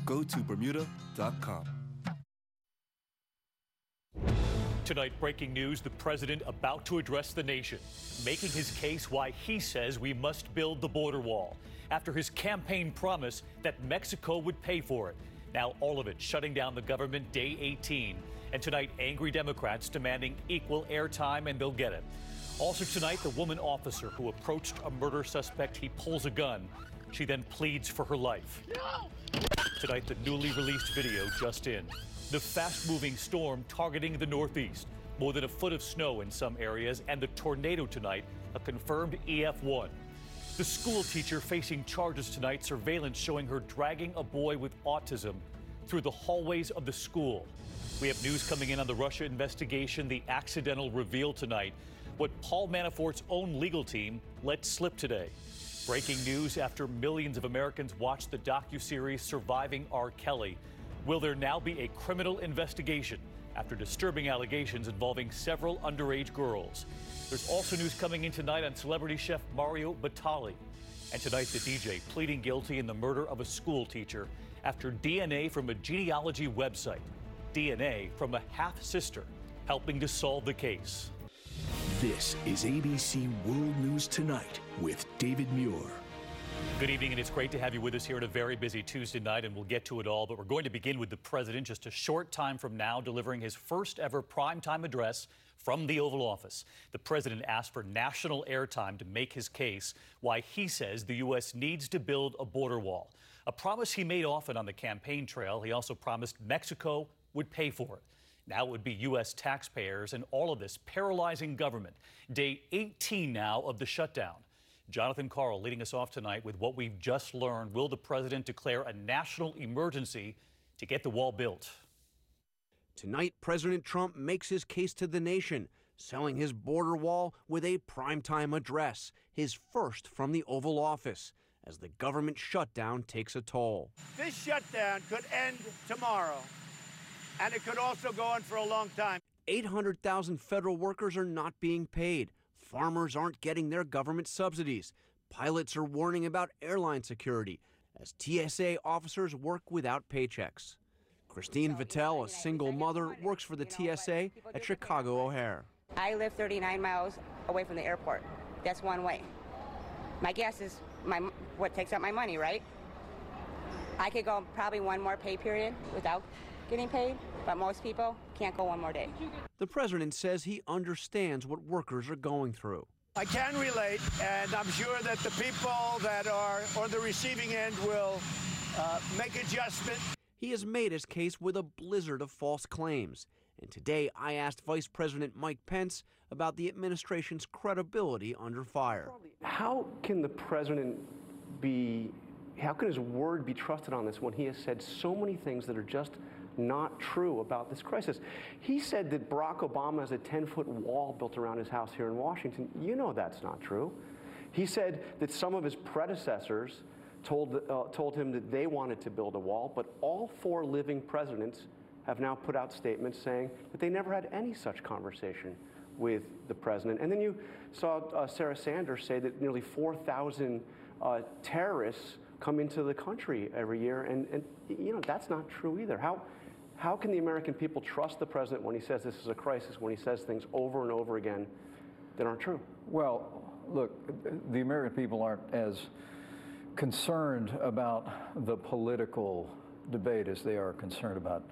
go to Bermuda.com. Tonight, breaking news, the president about to address the nation, making his case why he says we must build the border wall after his campaign promise that Mexico would pay for it. Now all of it shutting down the government day 18. And tonight, angry Democrats demanding equal airtime, and they'll get it. Also tonight, the woman officer who approached a murder suspect, he pulls a gun. She then pleads for her life. Tonight, the newly released video just in. The fast-moving storm targeting the Northeast. More than a foot of snow in some areas, and the tornado tonight, a confirmed EF1. The school teacher facing charges tonight, surveillance showing her dragging a boy with autism through the hallways of the school. We have news coming in on the Russia investigation, the accidental reveal tonight, what Paul Manafort's own legal team let slip today. Breaking news after millions of Americans watched the docuseries Surviving R. Kelly. Will there now be a criminal investigation after disturbing allegations involving several underage girls? There's also news coming in tonight on celebrity chef Mario Batali. And tonight, the DJ pleading guilty in the murder of a school teacher after DNA from a genealogy website. DNA from a half-sister helping to solve the case. This is ABC World News Tonight with David Muir. Good evening, and it's great to have you with us here on a very busy Tuesday night, and we'll get to it all. But we're going to begin with the president just a short time from now, delivering his first ever primetime address from the Oval Office. The president asked for national airtime to make his case why he says the U.S. needs to build a border wall, a promise he made often on the campaign trail. He also promised Mexico would pay for it. Now it would be U.S. taxpayers, and all of this paralyzing government. Day 18 now of the shutdown. Jonathan Karl leading us off tonight with what we've just learned. Will the president declare a national emergency to get the wall built? Tonight, President Trump makes his case to the nation, selling his border wall with a primetime address, his first from the Oval Office, as the government shutdown takes a toll. This shutdown could end tomorrow, and it could also go on for a long time. 800,000 federal workers are not being paid. Farmers aren't getting their government subsidies. Pilots are warning about airline security as TSA officers work without paychecks. Christine Vittel, a single mother, works for the TSA at Chicago O'Hare. I live 39 miles away from the airport. That's one way. My gas is what takes up my money, right? I could go probably one more pay period without getting paid, but most people can't go one more day. The president says he understands what workers are going through. I can relate, and I'm sure that the people that are on the receiving end will make adjustment. He has made his case with a blizzard of false claims. And today I asked Vice President Mike Pence about the administration's credibility under fire. How can the president how can his word be trusted on this when he has said so many things that are just not true about this crisis? He said that Barack Obama has a 10-foot wall built around his house here in Washington. You know that's not true. He said that some of his predecessors told him that they wanted to build a wall, but all 4 living presidents have now put out statements saying that they never had any such conversation with the president. And then you saw Sarah Sanders say that nearly 4,000 terrorists come into the country every year, and you know that's not true either. How can the American people trust the president when he says this is a crisis, when he says things over and over again that aren't true? Well, look, the American people aren't as concerned about the political debate as they are concerned about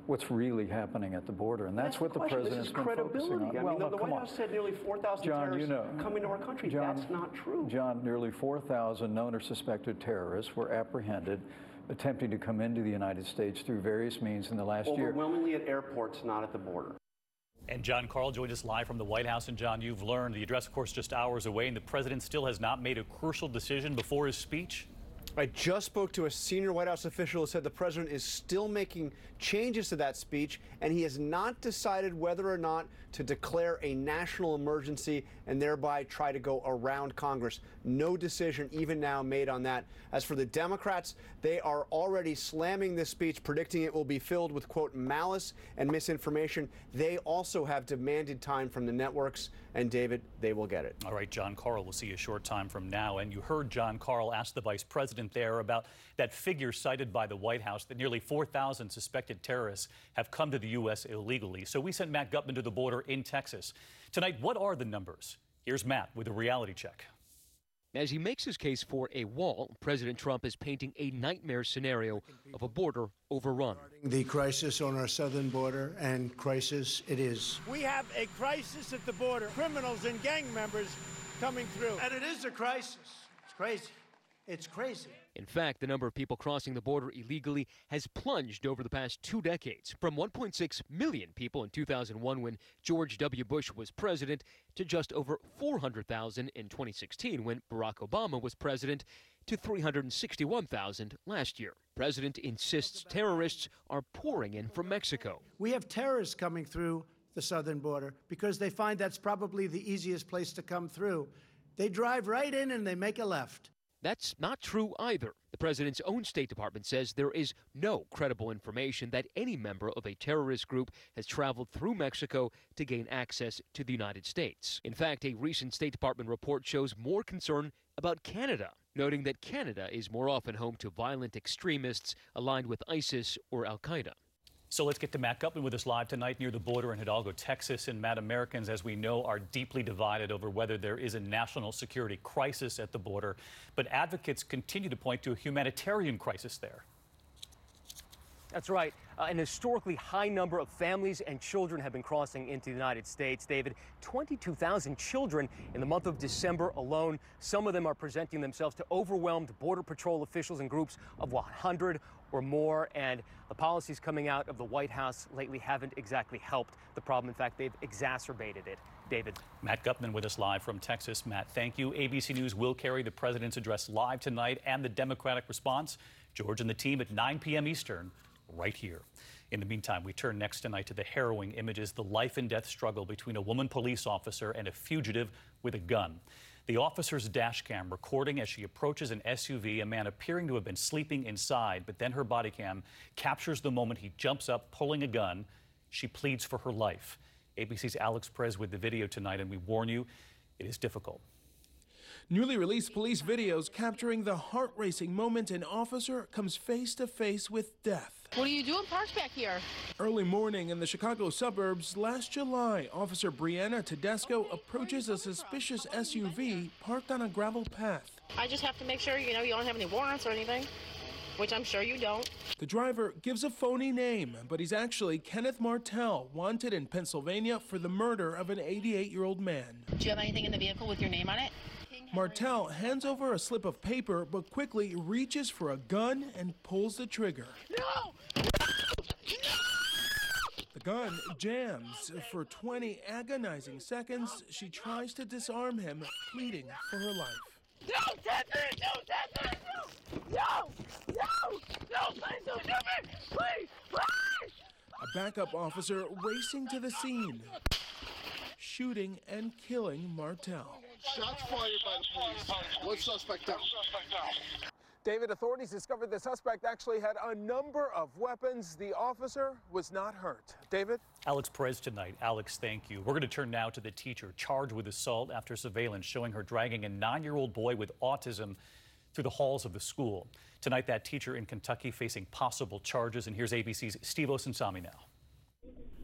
what's really happening at the border, and that's what the president's been focusing on. I mean, the White House said nearly 4,000 terrorists come into our country. That's not true. John, nearly 4,000 known or suspected terrorists were apprehended attempting to come into the United States through various means in the last year. Overwhelmingly at airports, not at the border. And John Karl joined us live from the White House. And John, you've learned the address, of course, just hours away, and the president still has not made a crucial decision before his speech. I just spoke to a senior White House official who said the president is still making changes to that speech, and he has not decided whether or not to declare a national emergency and thereby try to go around Congress. No decision even now made on that. As for the Democrats, they are already slamming this speech, predicting it will be filled with, quote, malice and misinformation. They also have demanded time from the networks, and David, they will get it. All right, John Karl, we'll see you a short time from now. And you heard John Karl ask the vice president president there about that figure cited by the White House that nearly 4,000 suspected terrorists have come to the U.S. illegally. So we sent Matt Gutman to the border in Texas. Tonight, what are the numbers? Here's Matt with a reality check. As he makes his case for a wall, President Trump is painting a nightmare scenario of a border overrun. The crisis on our southern border, and crisis it is. We have a crisis at the border. Criminals and gang members coming through. And it is a crisis. It's crazy. It's crazy. In fact, the number of people crossing the border illegally has plunged over the past 2 decades, from 1.6 million people in 2001 when George W. Bush was president to just over 400,000 in 2016 when Barack Obama was president to 361,000 last year. President insists terrorists are pouring in from Mexico. We have terrorists coming through the southern border because they find that's probably the easiest place to come through. They drive right in and they make a left. That's not true either. The president's own State Department says there is no credible information that any member of a terrorist group has traveled through Mexico to gain access to the United States. In fact, a recent State Department report shows more concern about Canada, noting that Canada is more often home to violent extremists aligned with ISIS or Al-Qaeda. So let's get to Matt Gutman with us live tonight near the border in Hidalgo, Texas. And Matt, Americans, as we know, are deeply divided over whether there is a national security crisis at the border. But advocates continue to point to a humanitarian crisis there. That's right. An historically high number of families and children have been crossing into the United States. David, 22,000 children in the month of December alone. Some of them are presenting themselves to overwhelmed Border Patrol officials in groups of 100 or more. And the policies coming out of the White House lately haven't exactly helped the problem. In fact, they've exacerbated it. David. Matt Gutman with us live from Texas. Matt, thank you. ABC News will carry the president's address live tonight and the Democratic response. George and the team at 9 p.m. Eastern. Right here. In the meantime, we turn next tonight to the harrowing images, the life and death struggle between a woman police officer and a fugitive with a gun. The officer's dash cam recording as she approaches an SUV, a man appearing to have been sleeping inside, but then her body cam captures the moment he jumps up, pulling a gun. She pleads for her life. ABC's Alex Perez with the video tonight, and we warn you, it is difficult. Newly released police videos capturing the heart-racing moment an officer comes face-to-face with death. What are you doing parked back here? Early morning in the Chicago suburbs last July, Officer Brianna Tedesco approaches a suspicious SUV parked on a gravel path. I just have to make sure, you don't have any warrants or anything, which I'm sure you don't. The driver gives a phony name, but he's actually Kenneth Martell, wanted in Pennsylvania for the murder of an 88-year-old man. Do you have anything in the vehicle with your name on it? Martell hands over a slip of paper, but quickly reaches for a gun and pulls the trigger. No! The gun jams. For 20 agonizing seconds, she tries to disarm him, pleading for her life. No, Catherine! No, Catherine! No! No! No! Please don't do me! Please! Please! A backup officer racing to the scene, shooting and killing Martell. Shots fired by the police. One suspect down. David, authorities discovered the suspect actually had a number of weapons. The officer was not hurt. David? Alex Perez tonight. Alex, thank you. We're going to turn now to the teacher charged with assault after surveillance showing her dragging a 9-year-old boy with autism through the halls of the school. Tonight, that teacher in Kentucky facing possible charges. And here's ABC's Steve Osunsami now.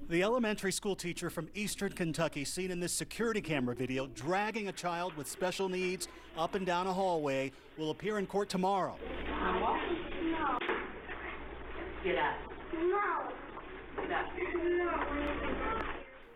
The elementary school teacher from Eastern Kentucky seen in this security camera video dragging a child with special needs up and down a hallway will appear in court tomorrow. No. Get up. No. Get up. No.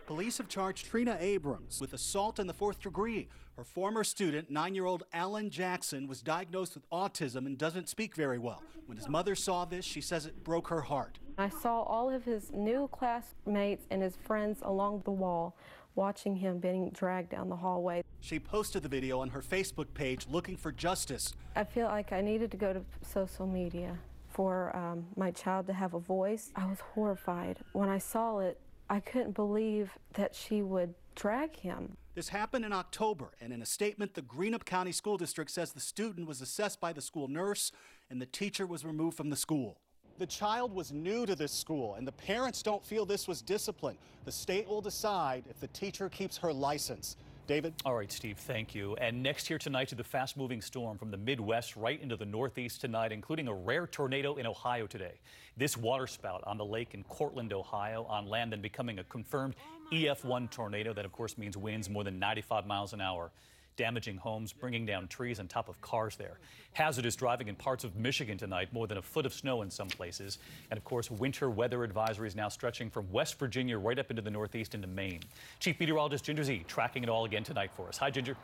Police have charged Trina Abrams with assault in the 4th degree. Her former student, 9-year-old Alan Jackson, was diagnosed with autism and doesn't speak very well. When his mother saw this, she says it broke her heart. I saw all of his new classmates and his friends along the wall, watching him being dragged down the hallway. She posted the video on her Facebook page looking for justice. I feel like I needed to go to social media for my child to have a voice. I was horrified. When I saw it, I couldn't believe that she would drag him. This happened in October, and in a statement, the Greenup County School District says the student was assessed by the school nurse and the teacher was removed from the school. The child was new to this school, and the parents don't feel this was discipline. The state will decide if the teacher keeps her license. David? All right, Steve, thank you. And next here tonight to the fast-moving storm from the Midwest right into the Northeast tonight, including a rare tornado in Ohio today. This waterspout on the lake in Cortland, Ohio, on land then becoming a confirmed EF1 tornado. That, of course, means winds more than 95 miles an hour. Damaging homes, bringing down trees on top of cars there. Hazardous driving in parts of Michigan tonight, more than a foot of snow in some places. And of course, winter weather advisories now stretching from West Virginia right up into the Northeast into Maine. Chief Meteorologist Ginger Zee tracking it all again tonight for us. Hi, Ginger.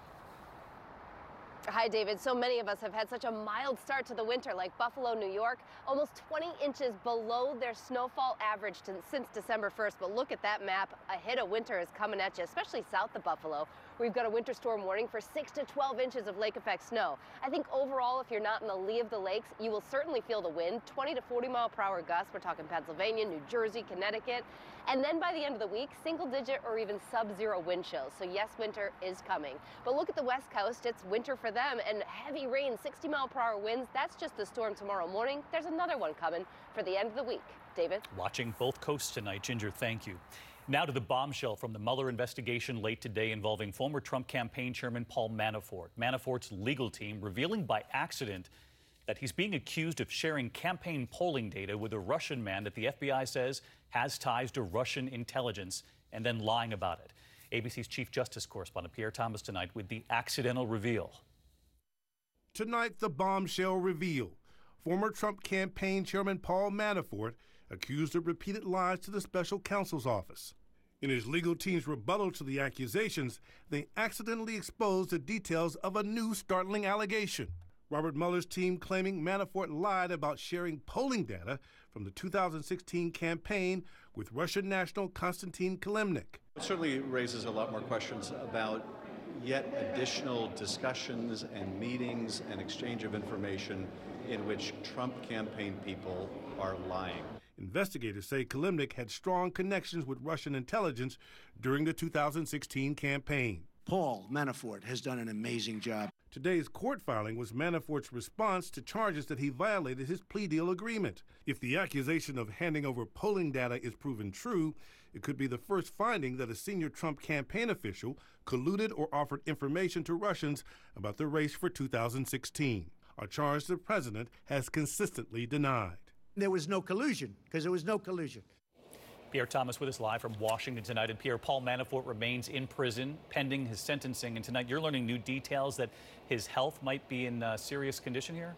Hi, David. So many of us have had such a mild start to the winter, like Buffalo, New York, almost 20 inches below their snowfall average since December 1st. But look at that map. A hit of winter is coming at you, especially south of Buffalo. We've got a winter storm warning for 6 to 12 inches of lake effect snow. I think overall, if you're not in the lee of the lakes, you will certainly feel the wind, 20 to 40 mile per hour gusts. We're talking Pennsylvania, New Jersey, Connecticut. And then by the end of the week, single digit or even sub-zero wind chills. So yes, winter is coming. But look at the West Coast. It's winter for them, and heavy rain, 60 mile per hour winds. That's just the storm tomorrow morning. There's another one coming for the end of the week. David? Watching both coasts tonight, Ginger, thank you. Now to the bombshell from the Mueller investigation late today involving former Trump campaign chairman Paul Manafort. Manafort's legal team revealing by accident that he's being accused of sharing campaign polling data with a Russian man that the FBI says has ties to Russian intelligence, and then lying about it. ABC's Chief Justice correspondent Pierre Thomas tonight with the accidental reveal. Tonight, the bombshell reveal. Former Trump campaign chairman Paul Manafort accused of repeated lies to the special counsel's office. In his legal team's rebuttal to the accusations, they accidentally exposed the details of a new startling allegation. Robert Mueller's team claiming Manafort lied about sharing polling data from the 2016 campaign with Russian national Konstantin Kilimnik. It certainly raises a lot more questions about yet additional discussions and meetings and exchange of information in which Trump campaign people are lying. Investigators say Kilimnik had strong connections with Russian intelligence during the 2016 campaign. Paul Manafort has done an amazing job. Today's court filing was Manafort's response to charges that he violated his plea deal agreement. If the accusation of handing over polling data is proven true, it could be the first finding that a senior Trump campaign official colluded or offered information to Russians about the race for 2016, a charge the president has consistently denied. There was no collusion, because there was no collusion. Pierre Thomas with us live from Washington tonight. And Pierre, Paul Manafort remains in prison pending his sentencing. And tonight you're learning new details that his health might be in serious condition here?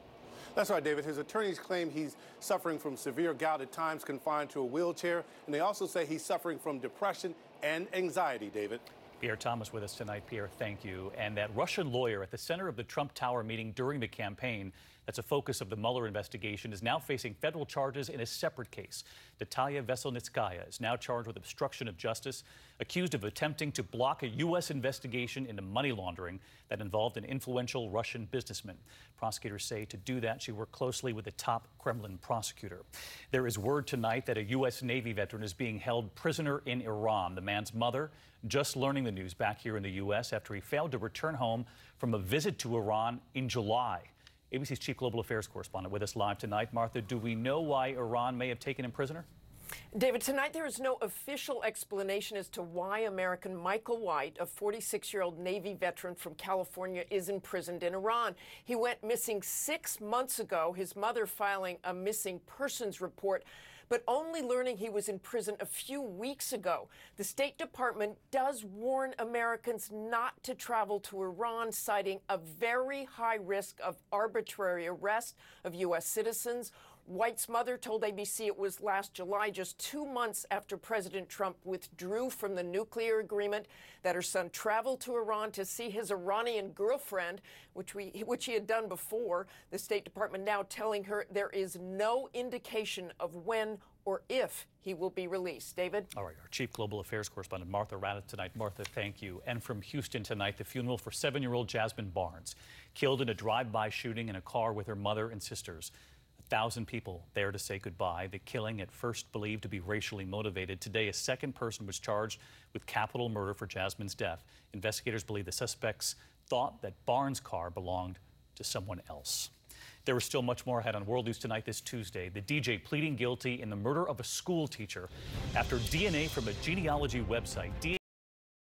That's right, David. His attorneys claim he's suffering from severe gout, at times confined to a wheelchair. And they also say he's suffering from depression and anxiety, David. Pierre Thomas with us tonight. Pierre, thank you. And that Russian lawyer at the center of the Trump Tower meeting during the campaign, that's a focus of the Mueller investigation, is now facing federal charges in a separate case. Natalia Veselnitskaya is now charged with obstruction of justice, accused of attempting to block a U.S. investigation into money laundering that involved an influential Russian businessman. Prosecutors say to do that, she worked closely with the top Kremlin prosecutor. There is word tonight that a U.S. Navy veteran is being held prisoner in Iran. The man's mother just learning the news back here in the U.S. after he failed to return home from a visit to Iran in July. ABC's Chief Global Affairs correspondent with us live tonight. Martha, do we know why Iran may have taken him prisoner? David, tonight there is no official explanation as to why American Michael White, a 46-year-old Navy veteran from California, is imprisoned in Iran. He went missing 6 months ago, his mother filing a missing persons report, but only learning he was in prison a few weeks ago. The State Department does warn Americans not to travel to Iran, citing a very high risk of arbitrary arrest of U.S. citizens. White's mother told ABC it was last July, just 2 months after President Trump withdrew from the nuclear agreement, that her son traveled to Iran to see his Iranian girlfriend, which he had done before. The State Department now telling her there is no indication of when or if he will be released. David? All right, our Chief Global Affairs correspondent Martha Raddatz tonight. Martha, thank you. And from Houston tonight, the funeral for 7-year-old Jasmine Barnes, killed in a drive-by shooting in a car with her mother and sisters. 1,000 people there to say goodbye. The killing, at first believed to be racially motivated. Today, a second person was charged with capital murder for Jasmine's death. Investigators believe the suspects thought that Barnes' car belonged to someone else. There is still much more ahead on World News Tonight this Tuesday. The DJ pleading guilty in the murder of a school teacher after DNA from a genealogy website.